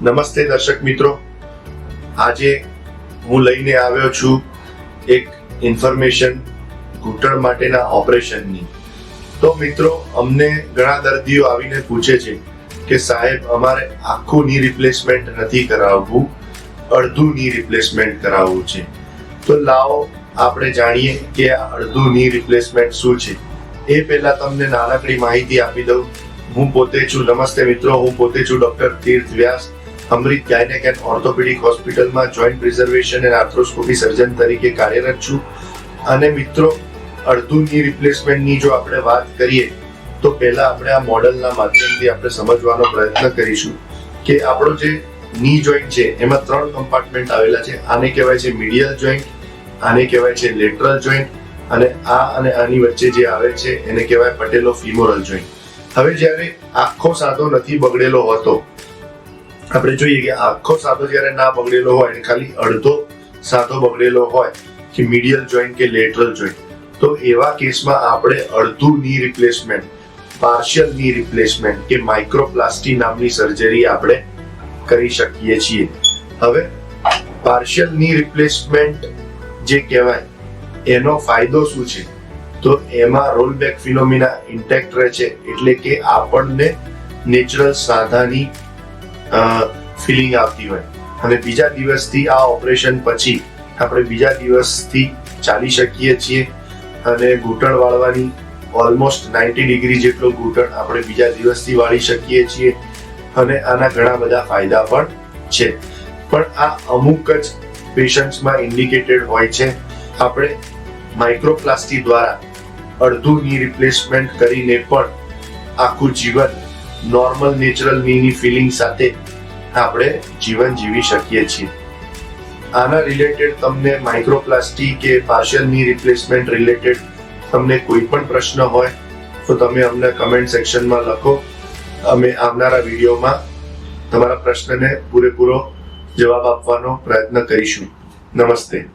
નમસ્તે દર્શક મિત્રો, આજે હું લઈને આવ્યો છું એક ઇન્ફોર્મેશન ઘૂંટણ માટેના ઓપરેશનની. તો મિત્રો, અમને ઘણા દર્દીઓ આવીને પૂછે છે કે સાહેબ, અમારે આખું ની રિપ્લેસમેન્ટ નથી કરાવવું, અડધું ની રિપ્લેસમેન્ટ કરાવવું છે. તો લાવો આપણે જાણીએ કે આ અડધું ની રિપ્લેસમેન્ટ શું છે. એ પહેલા તમને નાનકડી માહિતી આપી દઉં. હું પોતે છું, નમસ્તે મિત્રો, હું પોતે છું doctor Tirth Vyas, Amrut gynaec and orthopaedic હોસ્પિટલમાં joint preservation and arthroscopy surgeon તરીકે કાર્યરત છું. અને મિત્રો, અડધું ની રિપ્લેસમેન્ટની જો આપણે વાત કરીએ તો પહેલા આપણે આ મોડલના માધ્યમથી આપણે સમજવાનો પ્રયત્ન કરીશું કે આપણો જે ની જોઈન્ટ છે એમાં 3 કમ્પાર્ટમેન્ટ આવેલા છે. આને કહેવાય છે મીડિયલ જોઈન્ટ, આને કહેવાય છે લેટરલ જોઈન્ટ, અને આ અને આની વચ્ચે જે આવે છે એને કહેવાય પટેલો ફીમોરલ જોઈન્ટ. હવે જ્યારે આખો સાંધો નથી બગડેલો હોતો, આપણે જોઈએ કે આખો સાંધો જ્યારે ના બગડેલો હોય અને ખાલી અડધો સાંધો બગડેલો હોય કે મીડિયલ જોઈન્ટ કે લેટરલ જોઈન્ટ, તો એવા કેસમાં આપણે અડધું ની રિપ્લેસમેન્ટ, પાર્શિયલ ની રિપ્લેસમેન્ટ કે માઇક્રોપ્લાસ્ટી નામની સર્જરી આપણે કરી શકીએ છીએ. હવે પાર્શિયલ ની રિપ્લેસમેન્ટ જે કહેવાય એનો ફાયદો શું છે? તો એમાં રોલબેક ફિનોમિના ઇન્ટેક્ટ રહે છે, એટલે કે આપણને નેચરલ સાંધાની ફિલિંગ આવતી હોય અને બીજા દિવસથી આ ઓપરેશન પછી આપણે બીજા દિવસથી ચાલી શકીએ છીએ અને ઘૂંટણ વાળવાની ઓલમોસ્ટ 90 ડિગ્રી જેટલો ઘૂંટણ આપણે બીજા દિવસથી વાળી શકીએ છીએ અને આના ઘણા બધા ફાયદા પણ છે. પણ આ અમુક જ પેશન્ટ્સમાં ઇન્ડિકેટેડ હોય છે. આપણે માઇક્રોપ્લાસ્ટી દ્વારા અડધું ની રિપ્લેસમેન્ટ કરીને પણ આખું જીવન નોર્મલ નેચરલ નીની ફિલિંગ સાથે આપણે જીવન જીવી શકીએ છીએ. આના રિલેટેડ તમને માઇક્રોપ્લાસ્ટી કે પાર્શિયલ ની રિપ્લેસમેન્ટ રિલેટેડ તમને કોઈ પણ પ્રશ્ન હોય તો તમે અમને કમેન્ટ સેક્શનમાં લખો. અમે આવનારા વિડીયોમાં તમારા પ્રશ્નને પૂરેપૂરો જવાબ આપવાનો પ્રયત્ન કરીશું. નમસ્તે.